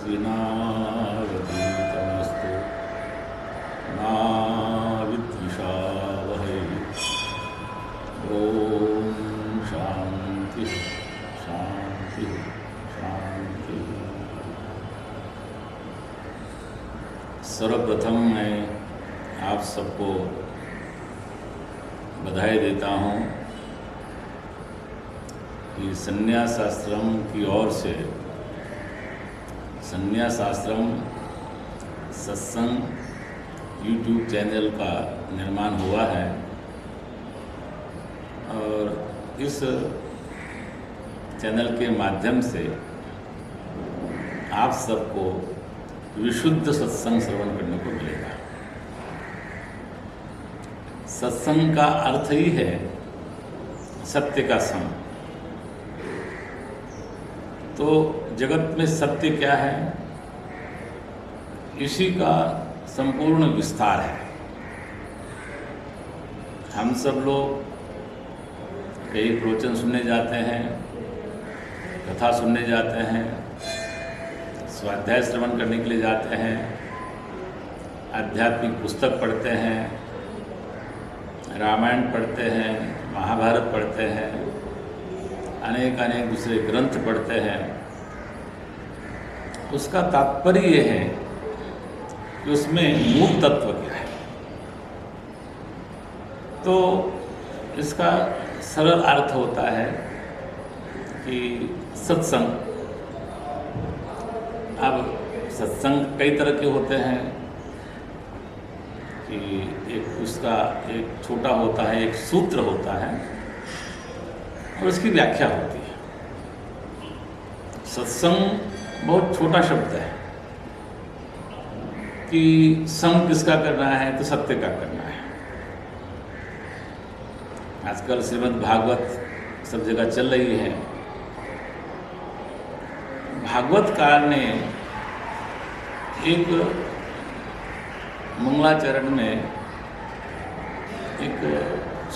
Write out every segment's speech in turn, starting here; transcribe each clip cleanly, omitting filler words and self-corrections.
तेजस्विनावधीतमस्तु मा विद्विषावहै। ओम शांति शांति शांति। सर्वप्रथम मैं आप सबको बधाई देता हूँ कि संन्यास आश्रम की ओर से संन्यास आश्रम सत्संग यूट्यूब चैनल का निर्माण हुआ है और इस चैनल के माध्यम से आप सबको विशुद्ध सत्संग श्रवण करने को मिलेगा। सत्संग का अर्थ ही है सत्य का संग। तो जगत में सत्य क्या है, इसी का संपूर्ण विस्तार है। हम सब लोग कई प्रवचन सुनने जाते हैं, कथा सुनने जाते हैं, स्वाध्याय श्रवण करने के लिए जाते हैं, आध्यात्मिक पुस्तक पढ़ते हैं, रामायण पढ़ते हैं, महाभारत पढ़ते हैं, अनेक अनेक दूसरे ग्रंथ पढ़ते हैं। उसका तात्पर्य ये है कि उसमें मूल तत्व क्या है। तो इसका सरल अर्थ होता है कि सत्संग। अब सत्संग कई तरह के होते हैं कि एक उसका एक छोटा होता है, एक सूत्र होता है और उसकी व्याख्या होती है। सत्संग बहुत छोटा शब्द है कि संग किसका करना है, तो सत्य का करना है। आजकल श्रीमद् भागवत सब जगह चल रही है। भागवतकार ने एक मंगलाचरण में एक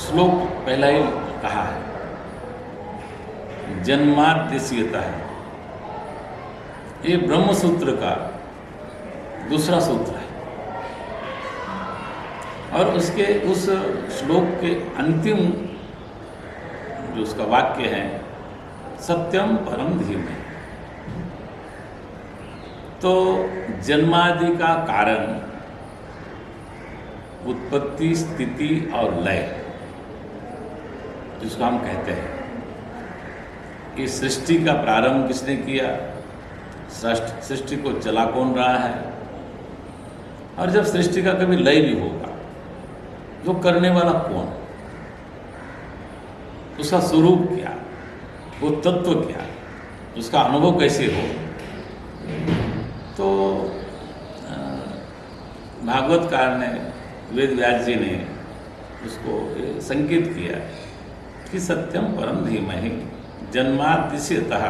श्लोक पहला ही कहा है, जन्माद्यस्यतः। ये ब्रह्म सूत्र का दूसरा सूत्र है और उसके उस श्लोक के अंतिम जो उसका वाक्य है, सत्यम परम धीमहि। तो जन्मादि का कारण उत्पत्ति, स्थिति और लय, जिसको हम कहते हैं कि सृष्टि का प्रारंभ किसने किया, सृष्टि को चला कौन रहा है, और जब सृष्टि का कभी लय भी होगा, जो करने वाला कौन, उसका स्वरूप क्या, वो तत्व क्या, उसका अनुभव कैसे हो। तो भागवतकार ने, वेद व्यास जी ने उसको संकेत किया कि सत्यम परम धीमहि जन्माद्यस्यतः।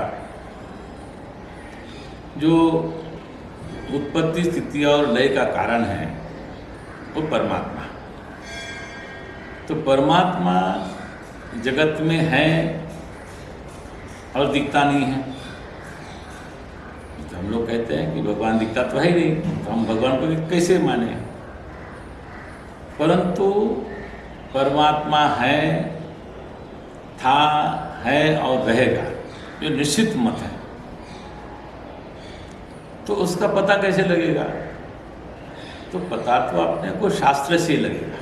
जो उत्पत्ति, स्थिति और लय का कारण है वो परमात्मा। तो परमात्मा जगत में है और दिखता नहीं है। तो हम लोग कहते हैं कि भगवान दिखता तो है ही नहीं, तो हम भगवान को कैसे माने। परंतु परमात्मा है, था, है और रहेगा, जो निश्चित मत है। तो उसका पता कैसे लगेगा, तो पता तो अपने को शास्त्र से लगेगा।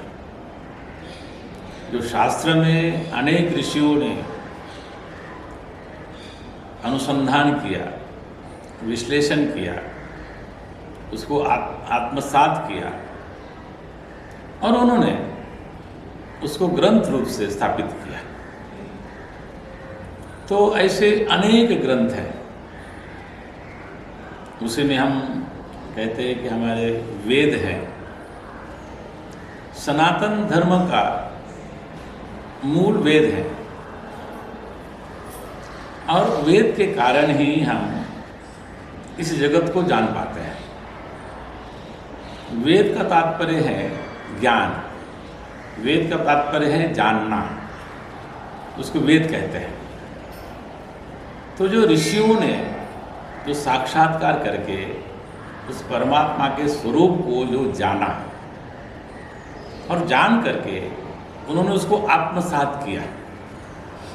जो शास्त्र में अनेक ऋषियों ने अनुसंधान किया, विश्लेषण किया, उसको आत्मसात किया और उन्होंने उसको ग्रंथ रूप से स्थापित किया। तो ऐसे अनेक ग्रंथ हैं। उसी में हम कहते हैं कि हमारे वेद हैं। सनातन धर्म का मूल वेद है और वेद के कारण ही हम इस जगत को जान पाते हैं। वेद का तात्पर्य है ज्ञान, वेद का तात्पर्य है जानना, उसको वेद कहते हैं। तो जो ऋषियों ने जो साक्षात्कार करके उस परमात्मा के स्वरूप को जो जाना और जान करके उन्होंने उसको आत्मसात किया।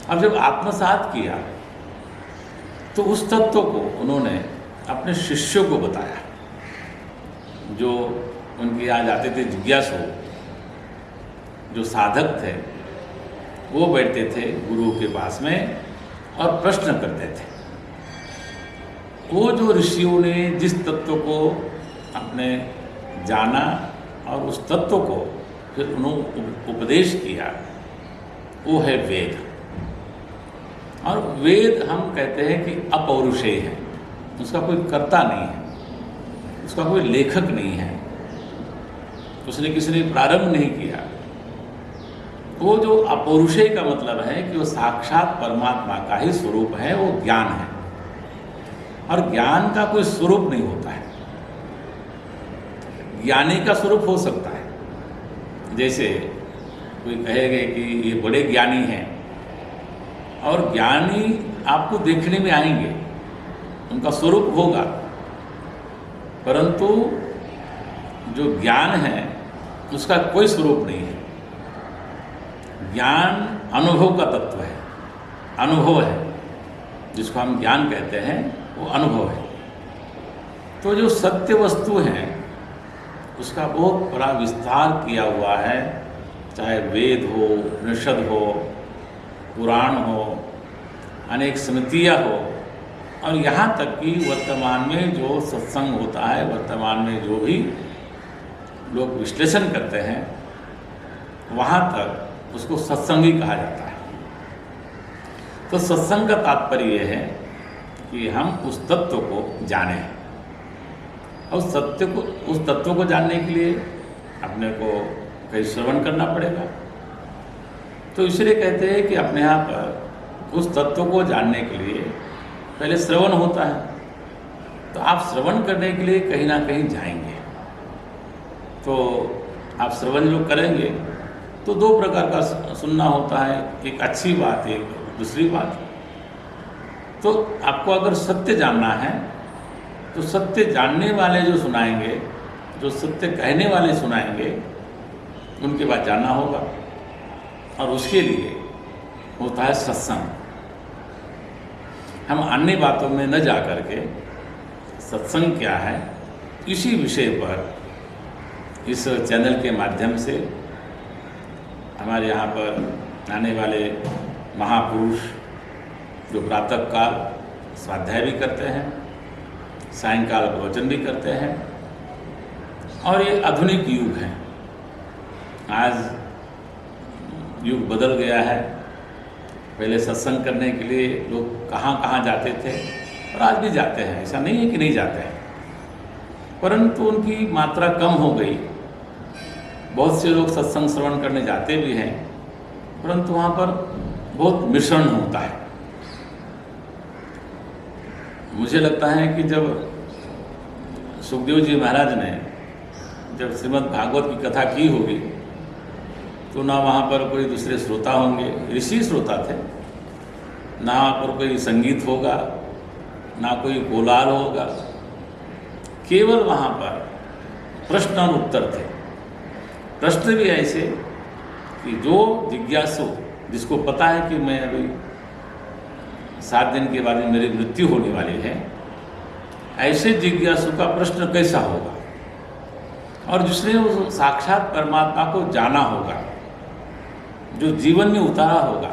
अब जब आत्मसात किया तो उस तत्व को उन्होंने अपने शिष्यों को बताया, जो उनके यहाँ जाते थे जिज्ञासु, जो साधक थे, वो बैठते थे गुरु के पास में और प्रश्न करते थे। वो जो ऋषियों ने जिस तत्व को अपने जाना और उस तत्व को फिर उन्होंने उपदेश किया, वो है वेद। और वेद हम कहते हैं कि अपौरुषेय है, उसका कोई कर्ता नहीं है, उसका कोई लेखक नहीं है, उसने किसी ने प्रारंभ नहीं किया। वो जो अपौरुषेय का मतलब है कि वो साक्षात परमात्मा का ही स्वरूप है, वो ज्ञान है। और ज्ञान का कोई स्वरूप नहीं होता है, ज्ञानी का स्वरूप हो सकता है। जैसे कोई कहेगा कि ये बड़े ज्ञानी हैं, और ज्ञानी आपको देखने में आएंगे, उनका स्वरूप होगा, परंतु जो ज्ञान है उसका कोई स्वरूप नहीं है। ज्ञान अनुभव का तत्व है, अनुभव है, जिसको हम ज्ञान कहते हैं, वो अनुभव है। तो जो सत्य वस्तु है उसका बहुत बड़ा विस्तार किया हुआ है, चाहे वेद हो, उपनिषद हो, पुराण हो, अनेक स्मृतियाँ हो, और यहाँ तक कि वर्तमान में जो सत्संग होता है, वर्तमान में जो भी लोग विश्लेषण करते हैं, वहाँ तक उसको सत्संग ही कहा जाता है। तो सत्संग का तात्पर्य यह है कि हम उस तत्व को जानें, और उस तत्व को जानने के लिए अपने को कहीं श्रवण करना पड़ेगा। तो इसलिए कहते हैं कि अपने यहाँ पर उस तत्व को जानने के लिए पहले श्रवण होता है। तो आप श्रवण करने के लिए कहीं ना कहीं जाएंगे, तो आप श्रवण जो करेंगे तो दो प्रकार का सुनना होता है, एक अच्छी बात, एक दूसरी बात। तो आपको अगर सत्य जानना है तो सत्य जानने वाले जो सुनाएंगे, जो सत्य कहने वाले सुनाएंगे, उनके बाद जानना होगा। और उसके लिए होता है सत्संग। हम अन्य बातों में न जा कर के सत्संग क्या है, इसी विषय पर इस चैनल के माध्यम से हमारे यहाँ पर आने वाले महापुरुष जो प्रातः काल स्वाध्याय भी करते हैं, सायंकाल प्रवचन भी करते हैं, और ये आधुनिक युग है। आज युग बदल गया है। पहले सत्संग करने के लिए लोग कहाँ कहाँ जाते थे, और आज भी जाते हैं, ऐसा नहीं है कि नहीं जाते हैं, परंतु उनकी मात्रा कम हो गई। बहुत से लोग सत्संग श्रवण करने जाते भी हैं, परंतु वहाँ पर बहुत मिश्रण होता है। मुझे लगता है कि जब सुखदेव जी महाराज ने जब श्रीमद् भागवत की कथा की होगी, तो ना वहाँ पर कोई दूसरे श्रोता होंगे, ऋषि श्रोता थे, ना वहाँ पर कोई संगीत होगा, ना कोई कोलाहल होगा, केवल वहाँ पर प्रश्न और उत्तर थे। प्रश्न भी ऐसे कि जो जिज्ञासु, जिसको पता है कि मैं अभी 7 दिन के बाद में मेरी मृत्यु होने वाली है, ऐसे जिज्ञासु का प्रश्न कैसा होगा, और जिसने उस साक्षात परमात्मा को जाना होगा, जो जीवन में उतारा होगा,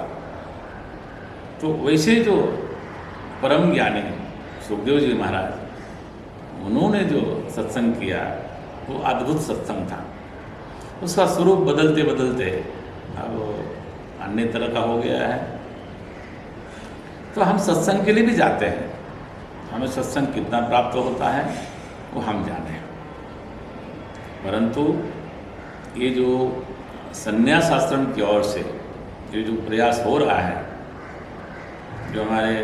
तो वैसे जो परम ज्ञानी सुखदेव जी महाराज, उन्होंने जो सत्संग किया वो अद्भुत सत्संग था। उसका स्वरूप बदलते बदलते अब अन्य तरह का हो गया है। तो हम सत्संग के लिए भी जाते हैं, हमें सत्संग कितना प्राप्त होता है वो हम जाने, परंतु ये जो संन्यास आश्रम की ओर से ये जो प्रयास हो रहा है, जो हमारे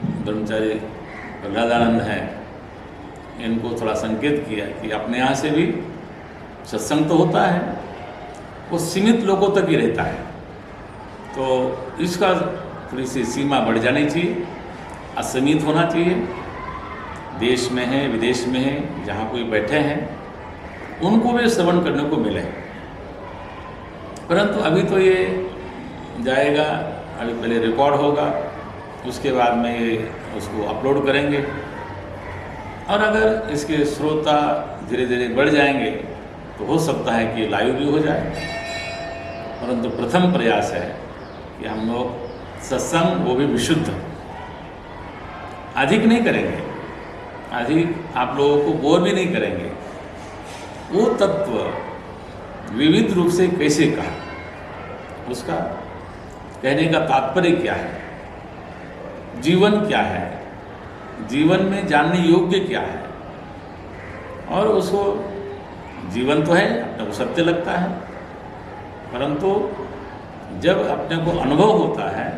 ब्रह्मचारी प्रहलादानंद हैं, इनको थोड़ा संकेत किया कि अपने यहाँ से भी सत्संग तो होता है, वो सीमित लोगों तक ही रहता है, तो इसका थोड़ी सी सीमा बढ़ जानी चाहिए, असीमित होना चाहिए। देश में हैं, विदेश में हैं, जहाँ कोई बैठे हैं, उनको भी श्रवण करने को मिले। परंतु अभी तो ये जाएगा, अभी पहले रिकॉर्ड होगा, उसके बाद में ये उसको अपलोड करेंगे, और अगर इसके श्रोता धीरे धीरे बढ़ जाएंगे तो हो सकता है कि लाइव भी हो जाए। परंतु प्रथम प्रयास है कि हम लोग सत्संग, वो भी विशुद्ध, अधिक नहीं करेंगे, अधिक आप लोगों को बोर भी नहीं करेंगे। वो तत्व विविध रूप से कैसे कहा, उसका कहने का तात्पर्य क्या है, जीवन क्या है, जीवन में जानने योग्य क्या है, और उसको जीवन तो है, अपने को सत्य लगता है, परंतु जब अपने को अनुभव होता है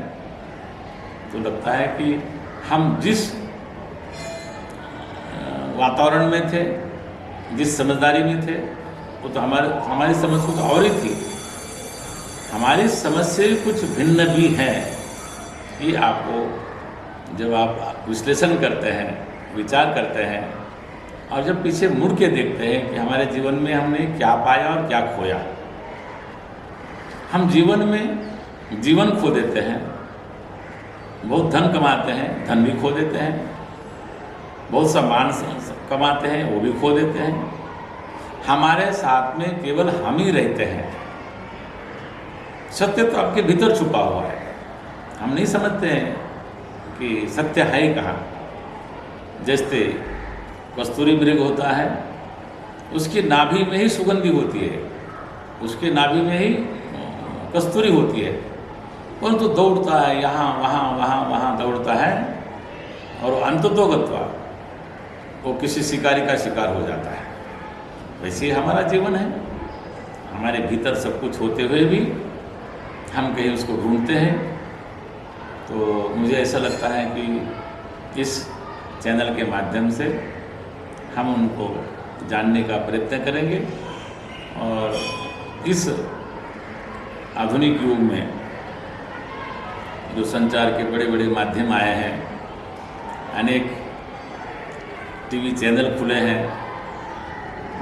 तो लगता है कि हम जिस वातावरण में थे, जिस समझदारी में थे, वो तो हमारी समझ कुछ और ही थी। हमारी समझ से कुछ भिन्न भी है। ये आपको जब आप विश्लेषण करते हैं, विचार करते हैं, और जब पीछे मुड़ के देखते हैं कि हमारे जीवन में हमने क्या पाया और क्या खोया। हम जीवन में जीवन खो देते हैं, बहुत धन कमाते हैं, धन भी खो देते हैं, बहुत सम्मान कमाते हैं, वो भी खो देते हैं। हमारे साथ में केवल हम ही रहते हैं। सत्य तो आपके भीतर छुपा हुआ है, हम नहीं समझते हैं कि सत्य है ही कहाँ। जैसे कस्तूरी मृग होता है, उसकी नाभि में ही सुगंधी होती है, उसके नाभि में ही कस्तूरी होती है, परंतु दौड़ता है, यहाँ वहाँ दौड़ता है, और अंततोगत्वा वो किसी शिकारी का शिकार हो जाता है। वैसे ही हमारा जीवन है, हमारे भीतर सब कुछ होते हुए भी हम कहीं उसको ढूंढते हैं। तो मुझे ऐसा लगता है कि इस चैनल के माध्यम से हम उनको जानने का प्रयत्न करेंगे, और इस आधुनिक युग में जो संचार के बड़े बड़े माध्यम आए हैं, अनेक टीवी चैनल खुले हैं,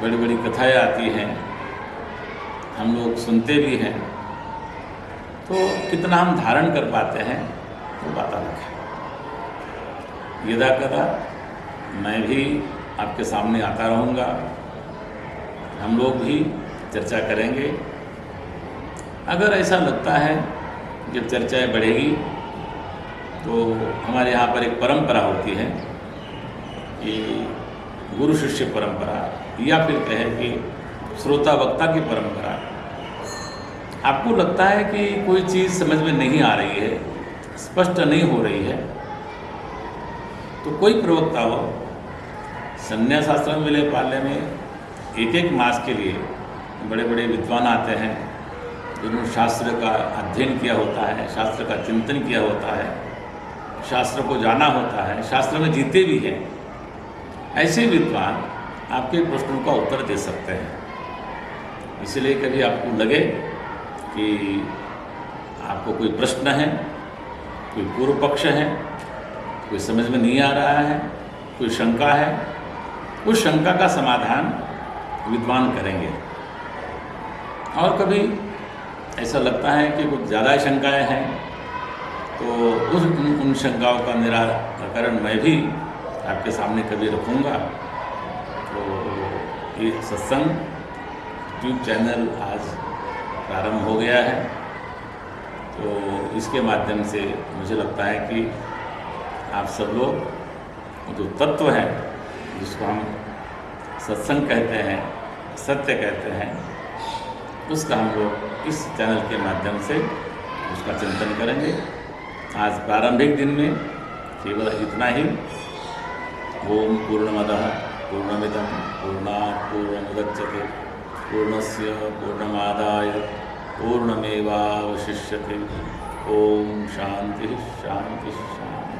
बड़ी बड़ी कथाएं आती हैं, हम लोग सुनते भी हैं, तो कितना हम धारण कर पाते हैं वो बात अलग है। यदा कदा मैं भी आपके सामने आता रहूँगा, हम लोग भी चर्चा करेंगे। अगर ऐसा लगता है जब चर्चाएं बढ़ेगी तो हमारे यहाँ पर एक परंपरा होती है कि गुरु शिष्य परंपरा, या फिर कहें कि श्रोता वक्ता की परंपरा। आपको लगता है कि कोई चीज़ समझ में नहीं आ रही है, स्पष्ट नहीं हो रही है, तो कोई प्रवक्ता हो, संन्यास आश्रम विलय पाले में एक एक मास के लिए बड़े बड़े विद्वान आते हैं, जिन्होंने शास्त्र का अध्ययन किया होता है, शास्त्र का चिंतन किया होता है, शास्त्र को जाना होता है, शास्त्र में जीते भी हैं। ऐसे विद्वान आपके प्रश्नों का उत्तर दे सकते हैं। इसलिए कभी आपको लगे कि आपको कोई प्रश्न है, कोई पूर्व पक्ष है, कोई समझ में नहीं आ रहा है, कोई शंका है, उस शंका का समाधान विद्वान करेंगे। और कभी ऐसा लगता है कि कुछ ज़्यादा शंकाएं हैं, तो उन शंकाओं का निराकरण मैं भी आपके सामने कभी रखूँगा। तो ये सत्संग यूट्यूब चैनल आज प्रारंभ हो गया है, तो इसके माध्यम से मुझे लगता है कि आप सब लोग जो तत्व है, जिसको हम सत्संग कहते हैं, सत्य कहते हैं, उसका हम लोग इस चैनल के माध्यम से उसका चिंतन करेंगे। आज प्रारंभिक दिन में केवल इतना ही। ओम पूर्णमदः पूर्णमिदं पूर्णात् पूर्णमुदच्यते पूर्णस्य पूर्णमादाय पूर्णमेवावशिष्यते। ओम शांति शांति शांति।